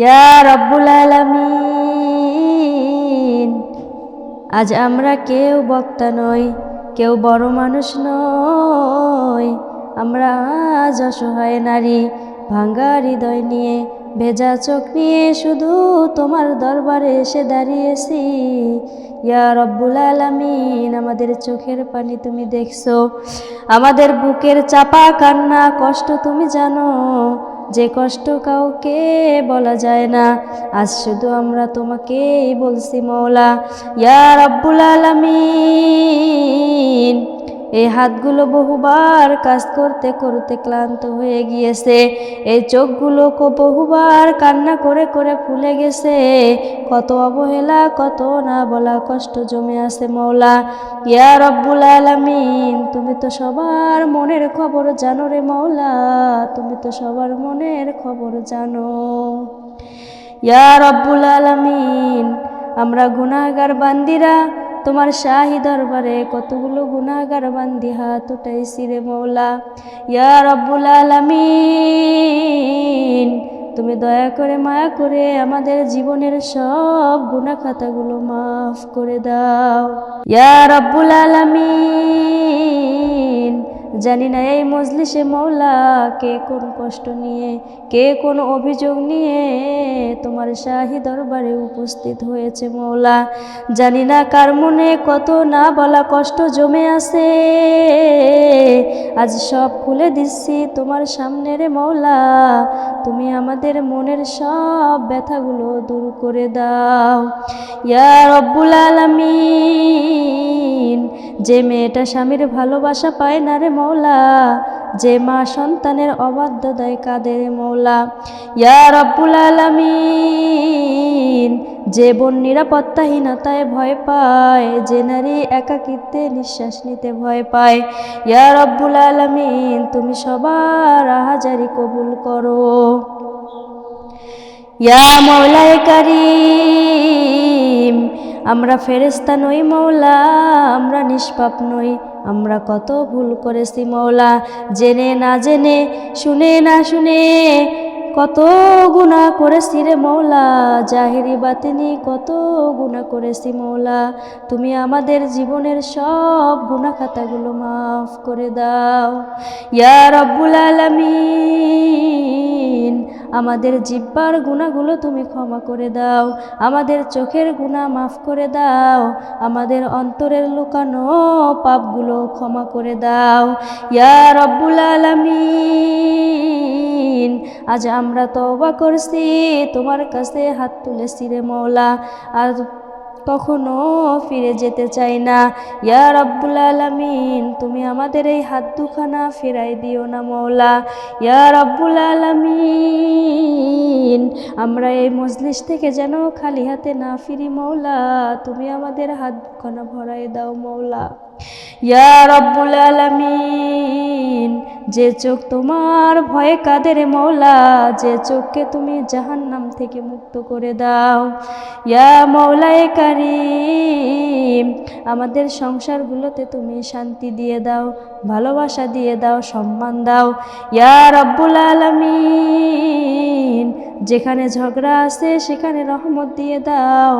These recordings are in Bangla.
ইয়া রব্বুল আলামিন, আজ আমরা কেউ বক্তা নই, কেউ বড় মানুষ নই। আমরা আজ অসহায় নারী, ভাঙ্গা হৃদয় নিয়ে, ভেজা চোখ নিয়ে শুধু তোমার দরবারে এসে দাঁড়িয়েছি। ইয়া রব্বুল আলামিন, আমাদের চোখের পানি তুমি দেখছো, আমাদের বুকের চাপা কান্না কষ্ট তুমি জানো, যে কষ্ট কাউকে বলা যায় না। আজ শুধু আমরা তোমাকেই বলছি মওলা, ইয়া রব্বুল আলামিন। এই হাতগুলো বহুবার কাজ করতে করতে ক্লান্ত হয়ে গিয়েছে, এই চোখগুলো বহুবার কান্না করে করে ফুলে গেছে। কত অবহেলা, কত না বলা কষ্ট জমে আছে মওলা। ইয়া রব্বুল আলামিন, তুমি তো সবার মনের খবর জানো রে মওলা, তুমি তো সবার মনের খবর জানো। ইয়া রব্বুল আলামিন, আমরা গুনাহগার বান্দিরা তোমার শাহী দরবারে কতগুলো গুনাহগার বান্দি হাত উঠাইছি রে মওলা। ইয়া রব্বুল আলামিন, তুমি দয়া করে মায়া করে আমাদের জীবনের সব গুনাহ খাতাগুলো মাফ করে দাও। ইয়া রব্বুল আলামিন, জানি না এই মজলিসে মওলা কে কোন কষ্ট নিয়ে, কে কোন অভিযোগ নিয়ে তোমার শাহী দরবারে উপস্থিত হয়েছে মওলা। জানি না কার মনে কত না বলা কষ্ট জমে আছে, আজ সব খুলে দিচ্ছি তোমার সামনে রে মওলা। তুমি আমাদের মনের সব ব্যথাগুলো দূর করে দাও। ইয়া রব্বুল আলামিন, যে মেয়েটা স্বামীর ভালোবাসা পায় না রে মওলা, যে মা সন্তানের অবাধ্যতায় কাঁদে রে মওলা। ইয়া রব্বুল আলামিন, যে বোন নিরাপত্তাহীনতায় ভয় পায়, যে নারী একাকিত্বে নিঃশ্বাস নিতে ভয় পায়, ইয়া রব্বুল আলামিন, তুমি সবার আহাজারি কবুল করো। ইয়া মওলায়ে কারীম, আমরা ফেরেশতা নই মওলা, আমরা নিষ্পাপ নই, আমরা কত ভুল করেছি মওলা। জেনে না জেনে, শুনে না শুনে কত গুনাহ করেছি রে মওলা, জাহিরি বাতিনি কত গুনাহ করেছি মওলা। তুমি আমাদের জীবনের সব গুনাহ খাতাগুলো মাফ করে দাও। ইয়া রব্বুল আলামিন, আমাদের জিহ্বার গুনাহগুলো তুমি ক্ষমা করে দাও, আমাদের চোখের গুনাহ মাফ করে দাও, আমাদের অন্তরের লুকানো পাপগুলো ক্ষমা করে দাও। ইয়া রব্বুল আলামিন, আজ আমরা তওবা করছি, তোমার কাছে হাত তুলেছি রে মওলা, আর কখনো ফিরে যেতে চাই না। ইয়া রব্বুল আলামিন, তুমি আমাদের এই হাত দুখানা ফিরাই দিও না মওলা। ইয়া রব্বুল আলামিন, আমরা এই মজলিস থেকে যেন খালি হাতে না ফিরি মওলা, তুমি আমাদের হাত দুখানা ভরাই দাও মওলা। ইয়া রব্বুল আলামিন, যে চোখ তোমার ভয়ে কাঁদে রে মওলা, যে চোখকে তুমি জাহান্নাম থেকে মুক্ত করে দাও। ইয়া মওলায়ে কারীম, আমাদের সংসারগুলোতে তুমি শান্তি দিয়ে দাও, ভালোবাসা দিয়ে দাও, সম্মান দাও। ইয়া রব্বুল আলামিন, যেখানে ঝগড়া আছে সেখানে রহমত দিয়ে দাও,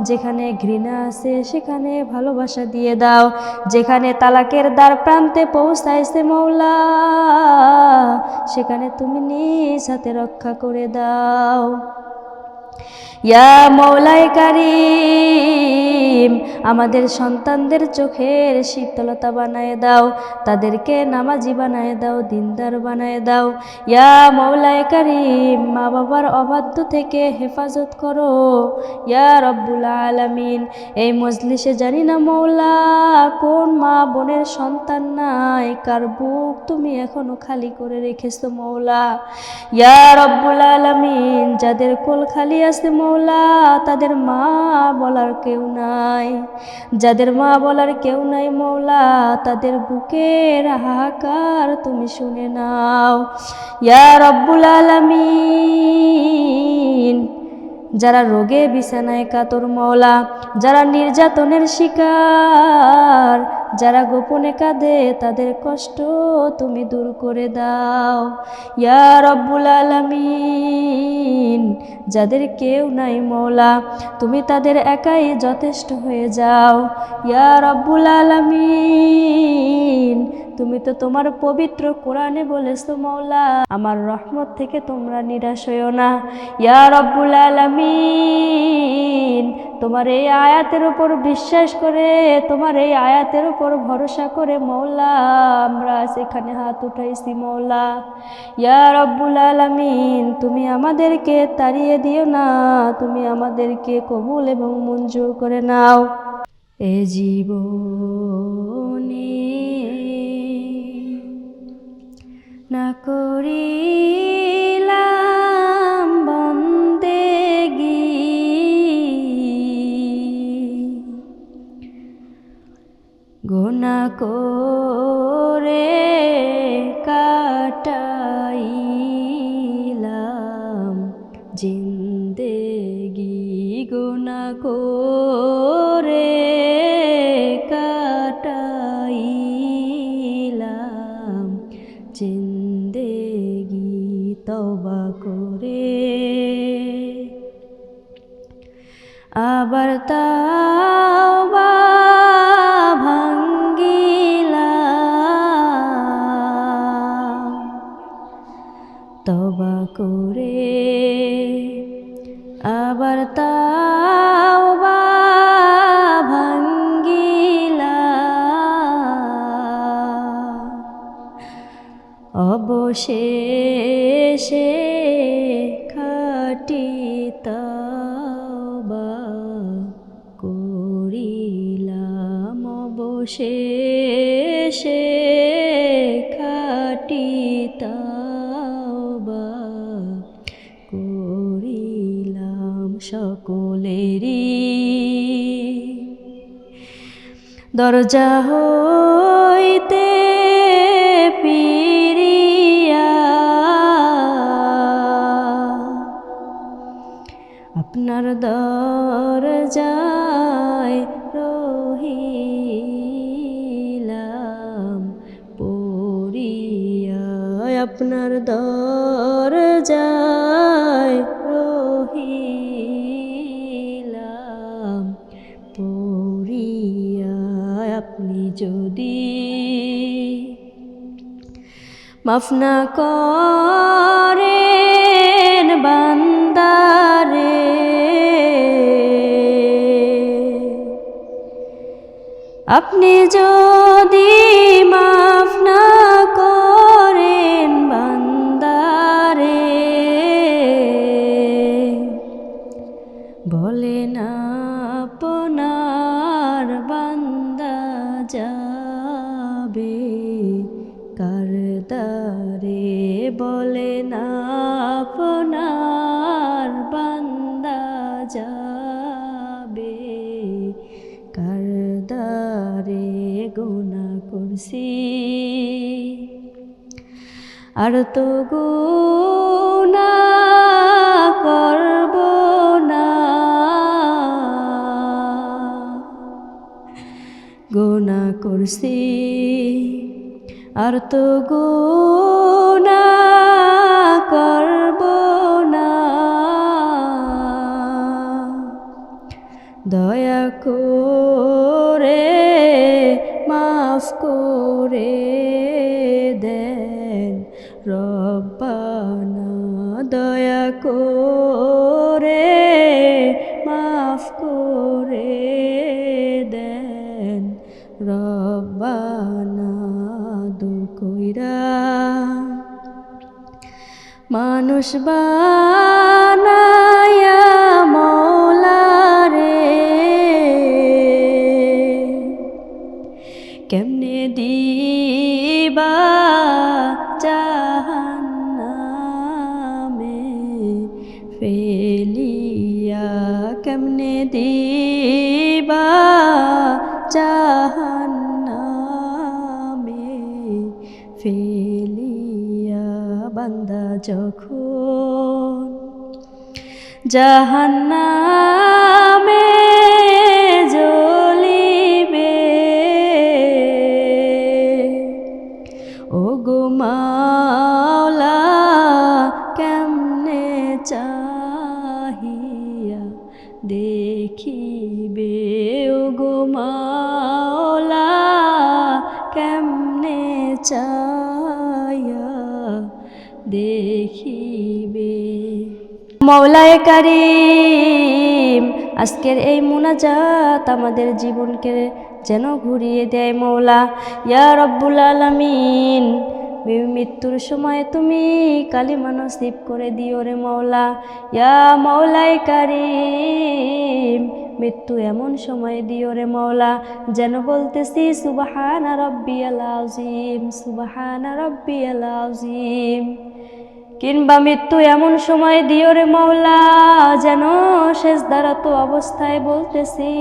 যেখানে ঘৃণা আছে সেখানে ভালোবাসা দিয়ে দাও, যেখানে তালাকের দ্বার প্রান্তে পৌঁছাইছে মওলা, সেখানে তুমি নিজ হাতে রক্ষা করে দাও। ইয়া মওলায়ে কারীম, আমাদের সন্তানদের চোখের শীতলতা বানায় দাও, তাদেরকে নামাজি বানায় দাও, দিনদার বানায় দাও। ইয়া মওলায়ে কারীম, মা বাবার অবাধ্য থেকে হেফাজত করো। ইয়া রব্বুল আলামিন, এই মজলিসে জানি না মওলা কোন মা বোনের সন্তান নাই, কার বুক তুমি এখনো খালি করে রেখেছো মওলা। ইয়া রব্বুল আলামিন, যাদের কোল খালি আছে মওলা, তাদের মা বলার কেউ নাই, যাদের মা বলার কেউ নাই মওলা, তাদের বুকের হাহাকার তুমি শুনে নাও। ইয়া রব্বুল আলামিন, যারা রোগে বিছানায় কাতর মওলা, যারা নির্যাতনের শিকার, যারা গোপনে কাঁদে তাদের কষ্ট তুমি দূর করে দাও ইয়া রব্বুল আলামিন। যাদের কেউ নাই মওলা, তুমি তাদের একাই যথেষ্ট হয়ে যাও ইয়া রব্বুল আলামিন। তুমি তো তোমার পবিত্র কোরআনে বলেছো মওলা, আমার রহমত থেকে তোমরা নিরাশ হইও না ইয়া রব্বুল আলামিন। তোমার এই আয়াতের উপর বিশ্বাস করে, তোমার এই আয়াতের উপর ভরসা করে মওলা আমরা সেখানে হাত উঠাইছি মওলা ইয়া রব্বুল আলামিন। তুমি আমাদেরকে তাড়িয়ে দিও না, তুমি আমাদেরকে কবুল এবং মঞ্জুর করে নাও। এ জীবনে না করিলাম বন্দেগি, গুনাহ করে কাটাইলাম জিন্দেগি, গুনাহ করে কাটাইলাম জিন্দেগি। তওবা করে আবার তাওবা ভাঙ্গিলাম, তওবা করে আবার তাওবা ভাঙ্গিলাম, অবশেষে খাঁটি তাওবা করিলাম, অবশেষে খাঁটি তাওবা করিলাম। সকলেরই দরজা হইতে ফিরিয়া আপনার দরজায় রহিলাম পড়িয়া, আপনার দরজায় রহিলাম পড়িয়া। আপনি যদি মাফ না করেন বান্দারে, আপনি যদি মাফ না করেন বান্দারে, বলেন আপনার বান্দা যাবে কার দ্বারে, বলেন আপনার বান্দা যাবে কার দ্বারে। গুনাহ করছি আর তো গুনাহ করব না, গুনাহ করছি আর তো গুনাহ করব না, দয়া করে মাফ করে দেন রব্বানা, দয়া করে মাফ করে দেন রব্বানা। দুকইরা মানুষ বানায়া মওলা রে, কেমনে দিবা জাহান্নামে ফেলিয়া, কেমনে দিবা জাহান্নামে ফেলিয়া। বান্দা যখন জাহান্নামে জ্বলিবে ওগো মাওলা কেমনে চাহিয়া দেখিবে ওগো মাওলা কেমনে চাহিয়া দেখিবে। মওলায়ে কারীম, আজকের এই মুনাজাত আমাদের জীবনকে যেন ঘুরিয়ে দেয় মওলা। ইয়া রব্বুল আলামিন, মৃত্যুর সময় তুমি কালিমা নসিব করে দিও রে মওলা। ইয়া মওলায়ে কারীম, মৃত্যু এমন সময় দিও রে মওলা যেন বলতেছি সুবহানা রাব্বিয়াল আযীম, সুবহানা রাব্বিয়াল আযীম। কিংবা মৃত্যু এমন সময় দিও রে মওলা যেন সেজদারত অবস্থায় বলতেছি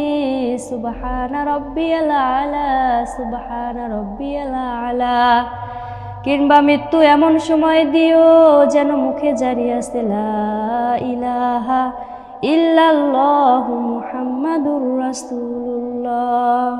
সুবহানা রাব্বিয়াল আলা, সুবহানা রাব্বিয়াল আলা। কিংবা মৃত্যু এমন সময় দিও যেন মুখে জারি আছে লা ইলাহা ইল্লাল্লাহু মুহাম্মাদুর রাসূলুল্লাহ।